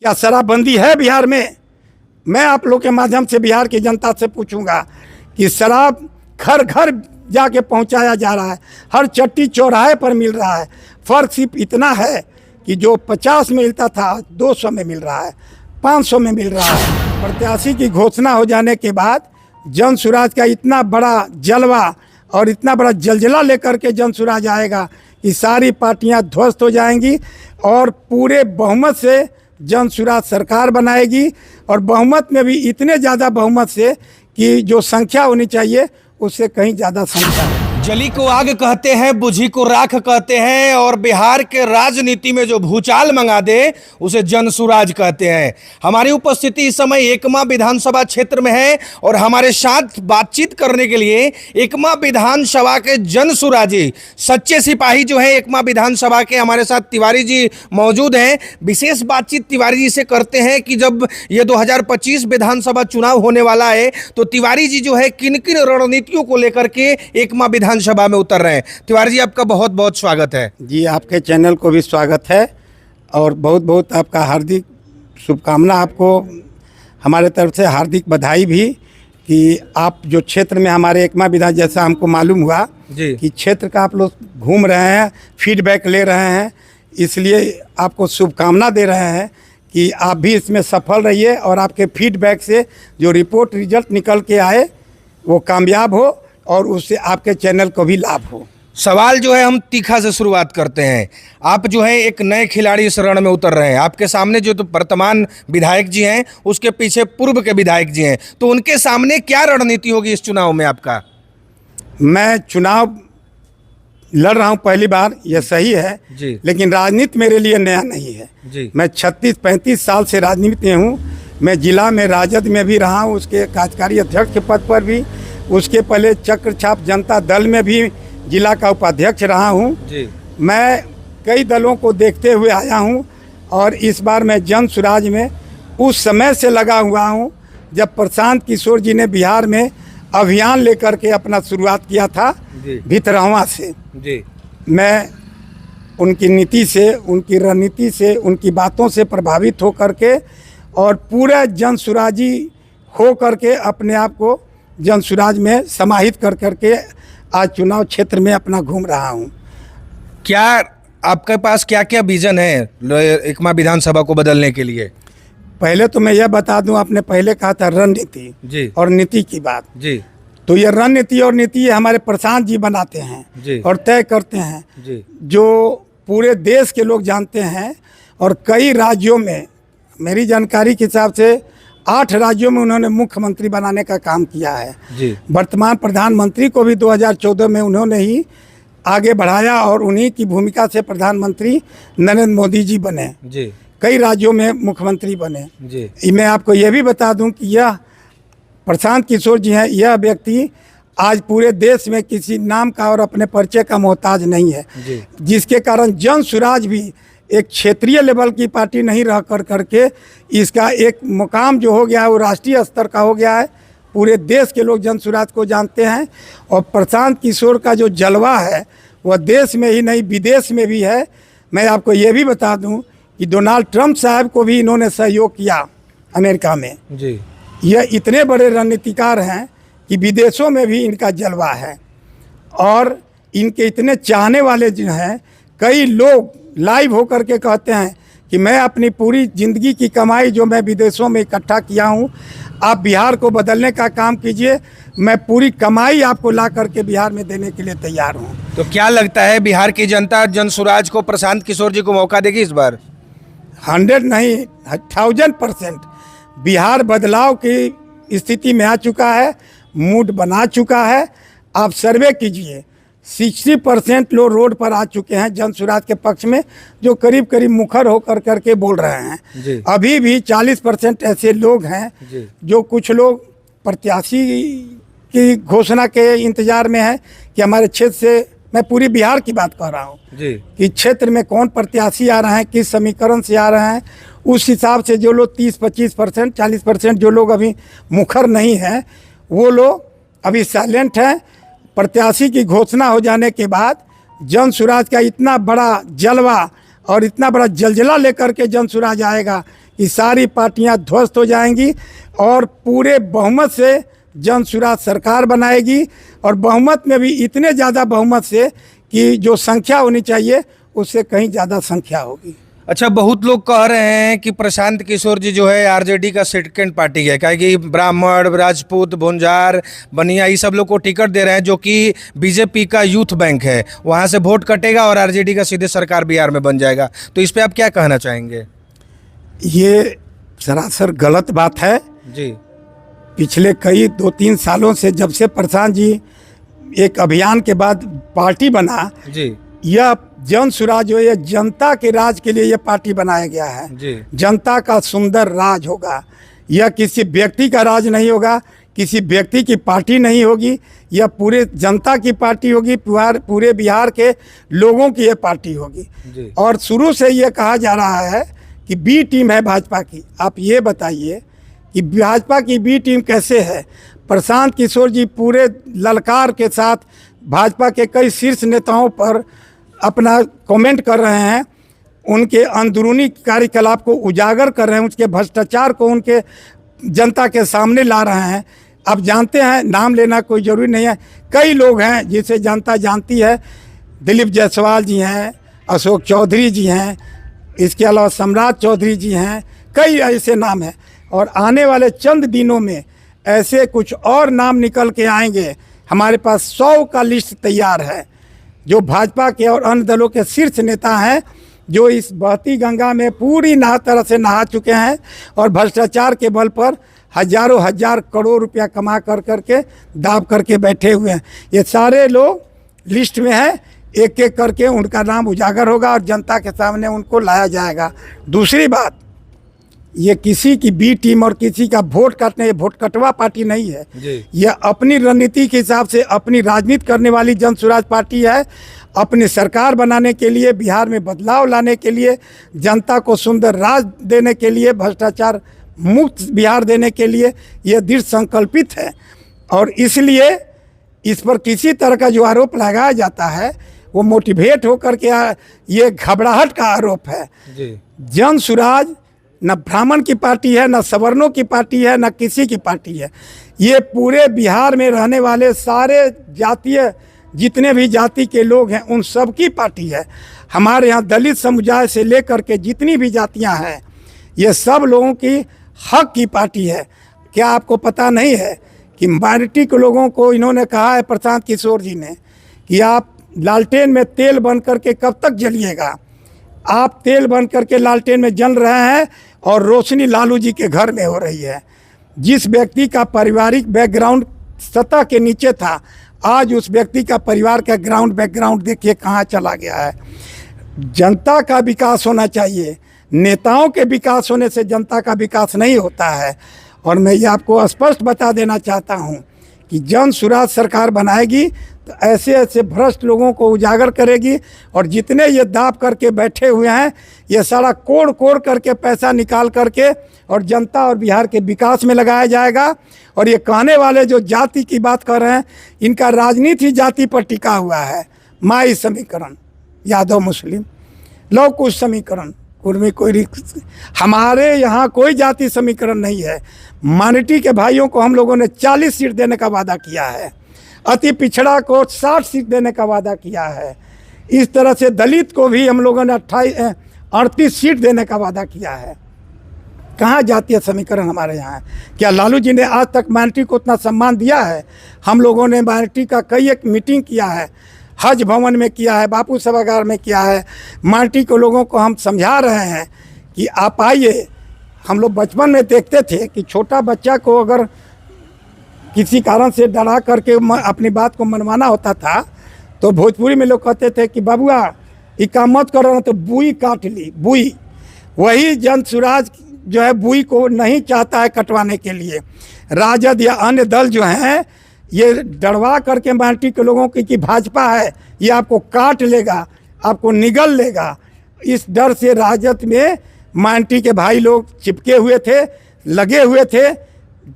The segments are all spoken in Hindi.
क्या शराबबंदी है बिहार में? मैं आप लोग के माध्यम से बिहार की जनता से पूछूंगा कि शराब घर घर जाके पहुंचाया जा रहा है, हर चट्टी चौराहे पर मिल रहा है। फर्क सिर्फ इतना है कि जो 50 में मिलता था 200 में मिल रहा है, 500 में मिल रहा है। प्रत्याशी की घोषणा हो जाने के बाद जन सुराज का इतना बड़ा जलवा और इतना बड़ा जलजला लेकर के जन सुराज आएगा कि सारी पार्टियां ध्वस्त हो जाएंगी और पूरे बहुमत से जन सुराज सरकार बनाएगी। और बहुमत में भी इतने ज़्यादा बहुमत से कि जो संख्या होनी चाहिए उससे कहीं ज़्यादा संख्या है। जली को आग कहते हैं, बुझी को राख कहते हैं, और बिहार के राजनीति में जो भूचाल मंगा दे उसे जनसुराज कहते हैं। हमारी उपस्थिति इस समय एकमा विधानसभा क्षेत्र में है और हमारे साथ बातचीत करने के लिए एकमा विधानसभा के जनसुराजी सच्चे सिपाही जो है एकमा विधानसभा के हमारे साथ तिवारी जी मौजूद हैं। विशेष बातचीत तिवारी जी से करते हैं कि जब ये 2025 विधानसभा चुनाव होने वाला है तो तिवारी जी जो है किन किन रणनीतियों को लेकर के एकमा विधानसभा में उतर रहे हैं। तिवारी जी, आपका बहुत बहुत स्वागत है। जी, आपके चैनल को भी स्वागत है और बहुत बहुत आपका हार्दिक शुभकामना। आपको हमारे तरफ से हार्दिक बधाई भी कि आप जो क्षेत्र में हमारे एकमा विधान, जैसा हमको मालूम हुआ जी कि क्षेत्र का आप लोग घूम रहे हैं, फीडबैक ले रहे हैं, इसलिए आपको शुभकामना दे रहे हैं कि आप भी इसमें सफल रहिए और आपके फीडबैक से जो रिपोर्ट रिजल्ट निकल के आए वो कामयाब हो और उससे आपके चैनल को भी लाभ हो। सवाल जो है हम तीखा से शुरुआत करते हैं। आप जो है एक नए खिलाड़ी इस रण में उतर रहे हैं। आपके सामने जो तो वर्तमान विधायक जी हैं, उसके पीछे पूर्व के विधायक जी हैं, तो उनके सामने क्या रणनीति होगी इस चुनाव में आपका? मैं चुनाव लड़ रहा हूं पहली बार, ये सही है जी। लेकिन राजनीति मेरे लिए नया नहीं है जी। मैं 36-35 साल से राजनीति में हूँ। मैं जिला में राजद में भी रहा हूँ, उसके कार्यकारी अध्यक्ष के पद पर भी, उसके पहले चक्रछाप जनता दल में भी जिला का उपाध्यक्ष रहा हूँ। मैं कई दलों को देखते हुए आया हूँ और इस बार मैं जन सुराज में उस समय से लगा हुआ हूँ जब प्रशांत किशोर जी ने बिहार में अभियान लेकर के अपना शुरुआत किया था भितरहवा से। मैं उनकी नीति से, उनकी रणनीति से, उनकी बातों से प्रभावित हो करके और पूरे जन सुराजी हो करके अपने आप को जन सुराज में समाहित कर करके आज चुनाव क्षेत्र में अपना घूम रहा हूँ। क्या आपके पास क्या क्या विजन है एकमा विधानसभा को बदलने के लिए? पहले तो मैं यह बता दूं, आपने पहले कहा था रणनीति जी और नीति की बात जी, तो ये रणनीति और नीति हमारे प्रशांत जी बनाते हैं जी और तय करते हैं जी, जो पूरे देश के लोग जानते हैं। और कई राज्यों में, मेरी जानकारी के हिसाब से 8 राज्यों में उन्होंने मुख्यमंत्री बनाने का काम किया है जी। वर्तमान प्रधानमंत्री को भी 2014 में उन्होंने ही आगे बढ़ाया और उन्हीं की भूमिका से प्रधानमंत्री नरेंद्र मोदी जी बने, जी कई राज्यों में मुख्यमंत्री बने जी। मैं आपको यह भी बता दूं कि यह प्रशांत किशोर जी हैं, यह व्यक्ति आज पूरे देश में किसी नाम का और अपने परिचय का मोहताज नहीं है जी। जिसके कारण जन सुराज भी एक क्षेत्रीय लेवल की पार्टी नहीं रह कर करके इसका एक मुकाम जो हो गया है वो राष्ट्रीय स्तर का हो गया है। पूरे देश के लोग जन सुराज को जानते हैं और प्रशांत किशोर का जो जलवा है वह देश में ही नहीं विदेश में भी है। मैं आपको ये भी बता दूं कि डोनाल्ड ट्रंप साहब को भी इन्होंने सहयोग किया अमेरिका में जी। यह इतने बड़े रणनीतिकार हैं कि विदेशों में भी इनका जलवा है और इनके इतने चाहने वाले जो हैं, कई लोग लाइव होकर के कहते हैं कि मैं अपनी पूरी ज़िंदगी की कमाई जो मैं विदेशों में इकट्ठा किया हूं, आप बिहार को बदलने का काम कीजिए, मैं पूरी कमाई आपको ला करके बिहार में देने के लिए तैयार हूं। तो क्या लगता है बिहार की जनता जन सुराज को, प्रशांत किशोर जी को मौका देगी इस बार? 100 नहीं 1000% बिहार बदलाव की स्थिति में आ चुका है, मूड बना चुका है। आप सर्वे कीजिए, 60% लोग रोड पर आ चुके हैं जन सुराज के पक्ष में, जो करीब करीब मुखर होकर करके बोल रहे हैं। अभी भी 40% ऐसे लोग हैं जो कुछ लोग प्रत्याशी की घोषणा के इंतजार में है कि हमारे क्षेत्र से, मैं पूरी बिहार की बात कर रहा हूँ कि क्षेत्र में कौन प्रत्याशी आ रहे हैं, किस समीकरण से आ रहे हैं, उस हिसाब से जो लोग 30-25%, 40% जो लोग अभी मुखर नहीं हैं वो लोग अभी साइलेंट हैं। प्रत्याशी की घोषणा हो जाने के बाद जन सुराज का इतना बड़ा जलवा और इतना बड़ा जलजला लेकर के जन सुराज आएगा कि सारी पार्टियां ध्वस्त हो जाएंगी और पूरे बहुमत से जन सुराज सरकार बनाएगी, और बहुमत में भी इतने ज़्यादा बहुमत से कि जो संख्या होनी चाहिए उससे कहीं ज़्यादा संख्या होगी। अच्छा, बहुत लोग कह रहे हैं कि प्रशांत किशोर जी जो है आरजेडी का सेकंड पार्टी है, क्या कि ब्राह्मण, राजपूत, भुंजार, बनिया ये सब लोग को टिकट दे रहे हैं, जो कि बीजेपी का यूथ बैंक है, वहाँ से वोट कटेगा और आरजेडी का सीधे सरकार बिहार में बन जाएगा। तो इस पे आप क्या कहना चाहेंगे? ये सरासर गलत बात है जी पिछले कई 2-3 सालों से, जब से प्रशांत जी एक अभियान के बाद पार्टी बना, जी यह जन सुराज जो ये जनता के राज के लिए यह पार्टी बनाया गया है। जी जनता का सुंदर राज होगा, यह किसी व्यक्ति का राज नहीं होगा, किसी व्यक्ति की पार्टी नहीं होगी, यह पूरे जनता की पार्टी होगी, पूरे बिहार के लोगों की यह पार्टी होगी। जी और शुरू से यह कहा जा रहा है कि बी टीम है भाजपा की। आप ये बताइए कि भाजपा की बी टीम कैसे है? प्रशांत किशोर जी पूरे ललकार के साथ भाजपा के कई शीर्ष नेताओं पर अपना कमेंट कर रहे हैं, उनके अंदरूनी कार्यकलाप को उजागर कर रहे हैं, उसके भ्रष्टाचार को उनके जनता के सामने ला रहे हैं। अब जानते हैं, नाम लेना कोई ज़रूरी नहीं है, कई लोग हैं जिसे जनता जानती है। दिलीप जायसवाल जी हैं, अशोक चौधरी जी हैं, इसके अलावा सम्राट चौधरी जी हैं, कई ऐसे नाम हैं। और आने वाले चंद दिनों में ऐसे कुछ और नाम निकल के आएंगे। हमारे पास 100 का लिस्ट तैयार है, जो भाजपा के और अन्य दलों के शीर्ष नेता हैं, जो इस बहती गंगा में पूरी तरह से नहा चुके हैं और भ्रष्टाचार के बल पर हजारों हजार करोड़ रुपया कमा कर करके दाब करके बैठे हुए हैं। ये सारे लोग लिस्ट में हैं, एक एक करके उनका नाम उजागर होगा और जनता के सामने उनको लाया जाएगा। दूसरी बात, ये किसी की बी टीम और किसी का वोट काटने, ये वोट कटवा पार्टी नहीं है। यह अपनी रणनीति के हिसाब से अपनी राजनीति करने वाली जन सुराज पार्टी है। अपनी सरकार बनाने के लिए, बिहार में बदलाव लाने के लिए, जनता को सुंदर राज देने के लिए, भ्रष्टाचार मुक्त बिहार देने के लिए यह दृढ़ संकल्पित है। और इसलिए इस पर किसी तरह का जो आरोप लगाया जाता है वो मोटिवेट होकर के ये घबराहट का आरोप है। जन सुराज न ब्राह्मण की पार्टी है, न सवर्णों की पार्टी है, न किसी की पार्टी है। ये पूरे बिहार में रहने वाले सारे जातीय, जितने भी जाति के लोग हैं, उन सब की पार्टी है। हमारे यहाँ दलित समुदाय से लेकर के जितनी भी जातियाँ हैं, ये सब लोगों की हक की पार्टी है। क्या आपको पता नहीं है कि माइनॉरिटी के लोगों को इन्होंने कहा है, प्रशांत किशोर जी ने, कि आप लालटेन में तेल बन करके कब तक जलिएगा? आप तेल बन करके लालटेन में जल रहे हैं और रोशनी लालू जी के घर में हो रही है। जिस व्यक्ति का पारिवारिक बैकग्राउंड सतह के नीचे था, आज उस व्यक्ति का परिवार का ग्राउंड बैकग्राउंड देखिए कहाँ चला गया है। जनता का विकास होना चाहिए, नेताओं के विकास होने से जनता का विकास नहीं होता है। और मैं ये आपको स्पष्ट बता देना चाहता हूँ कि जन सुराज सरकार बनाएगी तो ऐसे ऐसे भ्रष्ट लोगों को उजागर करेगी, और जितने ये दाब करके बैठे हुए हैं, ये सारा कोड़ कोड़ करके पैसा निकाल करके और जनता और बिहार के विकास में लगाया जाएगा। और ये कहने वाले जो जाति की बात कर रहे हैं, इनका राजनीति ही जाति पर टिका हुआ है। माई समीकरण, यादव मुस्लिम, लव कुश समीकरण, कुर्मी कोई, हमारे यहाँ कोई जाति समीकरण नहीं है। माइनॉरिटी के भाइयों को हम लोगों ने 40 सीट देने का वादा किया है, अति पिछड़ा को 60 सीट देने का वादा किया है। इस तरह से दलित को भी हम लोगों ने 38 सीट देने का वादा किया है। कहाँ जातीय समीकरण हमारे यहाँ है? क्या लालू जी ने आज तक माइनॉरिटी को उतना सम्मान दिया है? हम लोगों ने माइनॉरिटी का कई एक मीटिंग किया है, हज भवन में किया है, बापू सभागार में किया है। माइनॉरिटी के लोगों को हम समझा रहे हैं कि आप आइए। हम लोग बचपन में देखते थे कि छोटा बच्चा को अगर किसी कारण से डरा करके अपनी बात को मनवाना होता था, तो भोजपुरी में लोग कहते थे कि बाबुआ ये काम मत करो ना तो बुई काट ली, बुई। वही जन सुराज जो है बुई को नहीं चाहता है कटवाने के लिए। राजद या अन्य दल जो हैं, ये डरवा करके माइनॉरिटी के लोगों की कि भाजपा है ये आपको काट लेगा, आपको निगल लेगा। इस डर से राजद में माइनॉरिटी के भाई लोग चिपके हुए थे, लगे हुए थे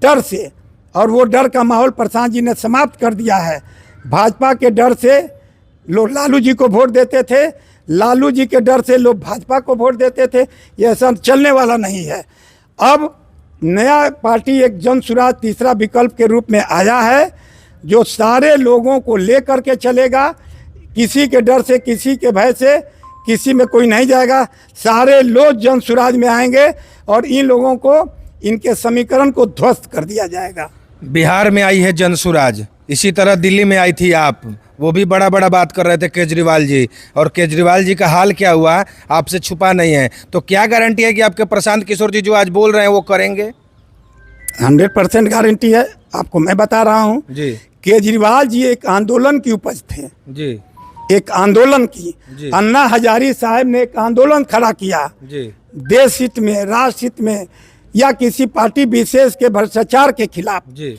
डर से, और वो डर का माहौल प्रशांत जी ने समाप्त कर दिया है। भाजपा के डर से लोग लालू जी को वोट देते थे, लालू जी के डर से लोग भाजपा को वोट देते थे। ये ऐसा चलने वाला नहीं है। अब नया पार्टी एक जन सुराज तीसरा विकल्प के रूप में आया है, जो सारे लोगों को लेकर के चलेगा। किसी के डर से, किसी के भय से किसी में कोई नहीं जाएगा। सारे लोग जन सुराज में आएंगे और इन लोगों को, इनके समीकरण को ध्वस्त कर दिया जाएगा। बिहार में आई है जनसुराज, इसी तरह दिल्ली में आई थी आप, वो भी बड़ा बड़ा बात कर रहे थे केजरीवाल जी, और केजरीवाल जी का हाल क्या हुआ आपसे छुपा नहीं है। तो क्या गारंटी है कि आपके प्रशांत किशोर जी जो आज बोल रहे हैं वो करेंगे? 100% गारंटी है, आपको मैं बता रहा हूँ जी केजरीवाल जी एक आंदोलन की उपज थे, जी एक आंदोलन जी। की। अन्ना हजारी साहब ने एक आंदोलन खड़ा किया जी देश हित में, राष्ट्र हित में, या किसी पार्टी विशेष के भ्रष्टाचार के खिलाफ, जी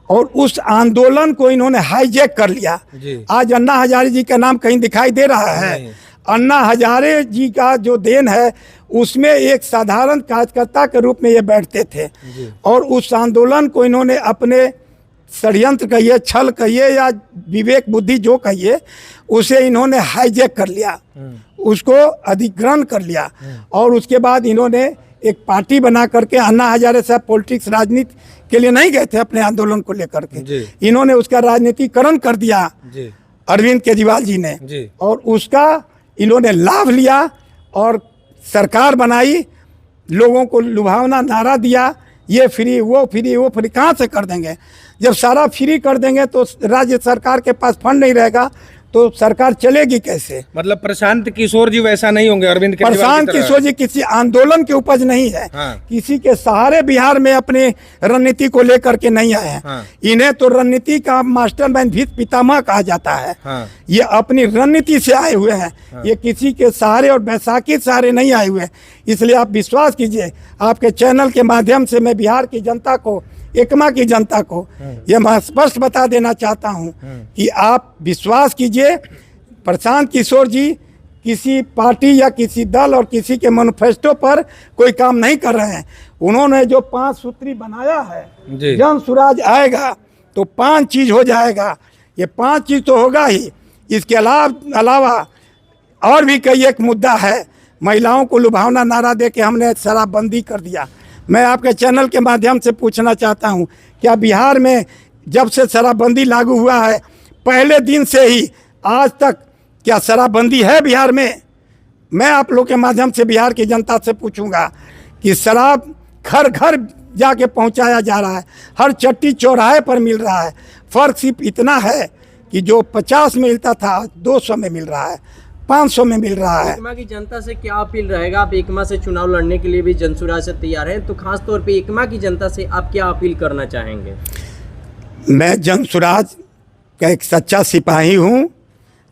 और उस आंदोलन को इन्होंने हाईजैक कर लिया। जी। आज अन्ना हजारे जी का नाम कहीं दिखाई दे रहा है? नहीं। अन्ना हजारे जी का जो देन है उसमें एक साधारण कार्यकर्ता के रूप में ये बैठते थे, और उस आंदोलन को इन्होंने अपने षड्यंत्र कहिए, छल कहिए, या विवेक बुद्धि जो कहिए, उसे इन्होंने हाईजैक कर लिया, उसको अधिग्रहण कर लिया। और उसके बाद इन्होंने एक पार्टी बना करके, अन्ना हजारे साहब पॉलिटिक्स राजनीति के लिए नहीं गए थे अपने आंदोलन को लेकर के, इन्होंने उसका राजनीतिकरण कर दिया जी अरविंद केजरीवाल जी ने, जी। और उसका इन्होंने लाभ लिया और सरकार बनाई, लोगों को लुभावना नारा दिया, ये फ्री वो फ्री वो फ्री। कहाँ से कर देंगे? जब सारा फ्री कर देंगे तो राज्य सरकार के पास फंड नहीं रहेगा, तो सरकार चलेगी कैसे? मतलब प्रशांत किशोर जी वैसा नहीं होंगे अरविंद केजरीवाल प्रशांत की तरह? किशोर जी किसी आंदोलन की उपज नहीं है। हाँ। किसी के सहारे बिहार में अपने रणनीति को लेकर के नहीं आए हैं। हाँ। इन्हें तो रणनीति का मास्टरमाइंड, भीत पितामह कहा जाता है। हाँ। ये अपनी रणनीति से आए हुए हैं। ये किसी के सहारे और बैसाखी सहारे नहीं आए हुए। इसलिए आप विश्वास कीजिए, आपके चैनल के माध्यम से मैं बिहार की जनता को, एकमा की जनता को यह मैं स्पष्ट बता देना चाहता हूं कि आप विश्वास कीजिए, प्रशांत किशोर जी किसी पार्टी या किसी दल और किसी के मैनिफेस्टो पर कोई काम नहीं कर रहे हैं। उन्होंने जो 5 सूत्री बनाया है, जन सुराज आएगा तो 5 चीज हो जाएगा। ये 5 चीज तो होगा ही, इसके अलावा और भी कई एक मुद्दा है। महिलाओं को लुभावना नारा दे के हमने शराबबंदी कर दिया। मैं आपके चैनल के माध्यम से पूछना चाहता हूं, क्या बिहार में जब से शराबबंदी लागू हुआ है, पहले दिन से ही आज तक क्या शराबबंदी है बिहार में? मैं आप लोग के माध्यम से बिहार की जनता से पूछूंगा कि शराब घर घर जाके पहुंचाया जा रहा है, हर चट्टी चौराहे पर मिल रहा है। फर्क सिर्फ इतना है कि जो 50 में मिलता था 200 में मिल रहा है, 500 में मिल रहा है। एकमा की जनता से क्या अपील रहेगा? आप एकमा से चुनाव लड़ने के लिए भी जनसुराज से तैयार हैं, तो खास तौर पे एकमा की जनता से आप क्या अपील करना चाहेंगे? मैं जनसुराज का एक सच्चा सिपाही हूँ।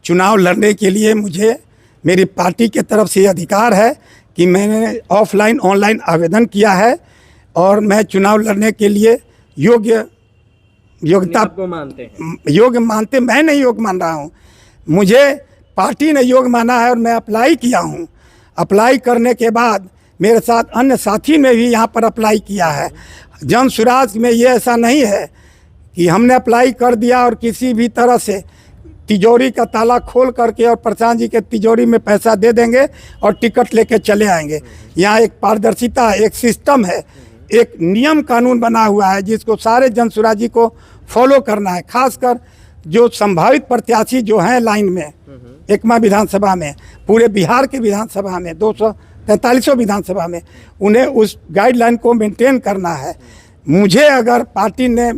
चुनाव लड़ने के लिए मुझे मेरी पार्टी के तरफ से अधिकार है कि मैंने ऑफलाइन ऑनलाइन आवेदन किया है, और मैं चुनाव लड़ने के लिए योग्यता को मानते हैं? योग्य मानते, मैं नहीं योग्य मान रहा हूँ, मुझे पार्टी ने योग्य माना है, और मैं अप्लाई किया हूँ। अप्लाई करने के बाद मेरे साथ अन्य साथी ने भी यहाँ पर अप्लाई किया है। जनसुराज में ये ऐसा नहीं है कि हमने अप्लाई कर दिया और किसी भी तरह से तिजोरी का ताला खोल करके और प्रशांत जी के तिजोरी में पैसा दे देंगे और टिकट लेके चले आएंगे। यहाँ एक पारदर्शिता, एक सिस्टम है, एक नियम कानून बना हुआ है जिसको सारे जनसुराजी को फॉलो करना है। खासकर जो संभावित प्रत्याशी जो हैं लाइन में एकमा विधानसभा में, पूरे बिहार के विधानसभा में 243 विधानसभा में, उन्हें उस गाइडलाइन को मेंटेन करना है। मुझे अगर पार्टी ने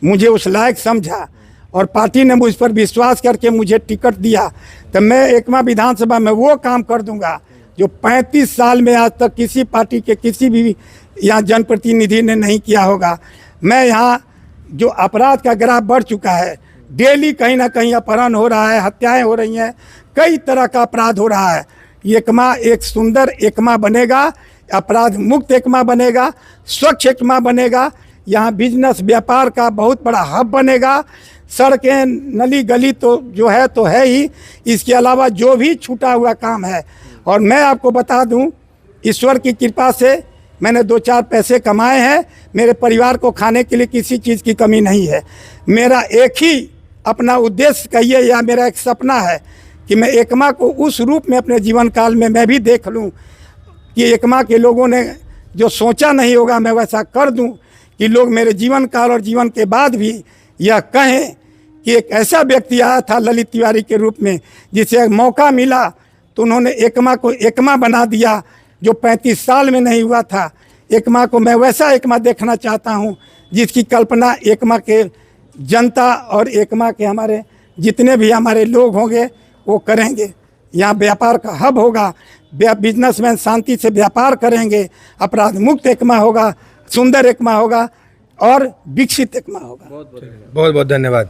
मुझे उस लायक समझा और पार्टी ने मुझ पर विश्वास करके मुझे टिकट दिया, तो मैं एकमा विधानसभा में वो काम कर दूंगा जो 35 साल में आज तक किसी पार्टी के किसी भी यहाँ जनप्रतिनिधि ने नहीं किया होगा। मैं यहाँ जो अपराध का ग्राफ बढ़ चुका है, डेली कहीं ना कहीं अपहरण हो रहा है, हत्याएं हो रही हैं, कई तरह का अपराध हो रहा है। एकमा एक सुंदर एकमा बनेगा, अपराध मुक्त एकमा बनेगा, स्वच्छ एकमा बनेगा। यहाँ बिजनेस व्यापार का बहुत बड़ा हब बनेगा। सड़कें, नली गली तो जो है तो है ही, इसके अलावा जो भी छूटा हुआ काम है। और मैं आपको बता दूं, ईश्वर की कृपा से मैंने 2-4 पैसे कमाए हैं। मेरे परिवार को खाने के लिए किसी चीज़ की कमी नहीं है। मेरा एक ही अपना उद्देश्य कहिए या मेरा एक सपना है कि मैं एकमा को उस रूप में अपने जीवन काल में मैं भी देख लूं कि एकमा के लोगों ने जो सोचा नहीं होगा मैं वैसा कर दूं कि लोग मेरे जीवन काल और जीवन के बाद भी यह कहें कि एक ऐसा व्यक्ति आया था ललित तिवारी के रूप में, जिसे एक मौका मिला तो उन्होंने एकमा को एकमा बना दिया जो 35 साल में नहीं हुआ था। एकमा को मैं वैसा एकमा देखना चाहता हूँ जिसकी कल्पना एकमा के जनता और एकमा के हमारे जितने भी हमारे लोग होंगे वो करेंगे। यहाँ व्यापार का हब होगा, बिजनेसमैन शांति से व्यापार करेंगे, अपराध मुक्त एकमा होगा, सुंदर एकमा होगा और विकसित एकमा होगा। बहुत बहुत धन्यवाद।